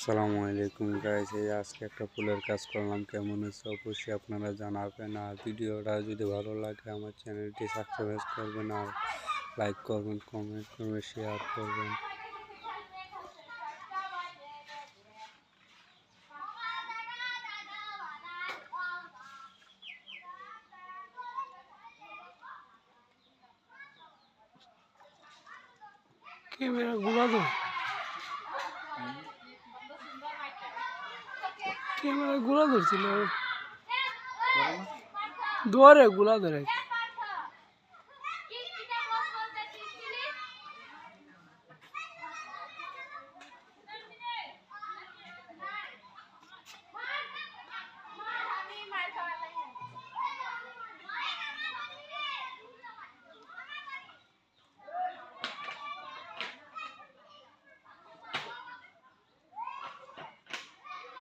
আসসালামু আলাইকুম গাইস, এই আজকে একটা ফুলের কাজ করলাম, কেমন হয়েছে অবশ্যই আপনারা জানাবেন। আর ভিডিওটা যদি ভালো লাগে আমার চ্যানেলটি সাবস্ক্রাইব করবেন, আর লাইক করবেন, কমেন্ট করবেন, শেয়ার করবেন। ক্যামেরা গুলা ধর ক্যামেরা গুলা ধরছিল ধরে গুলা ধরে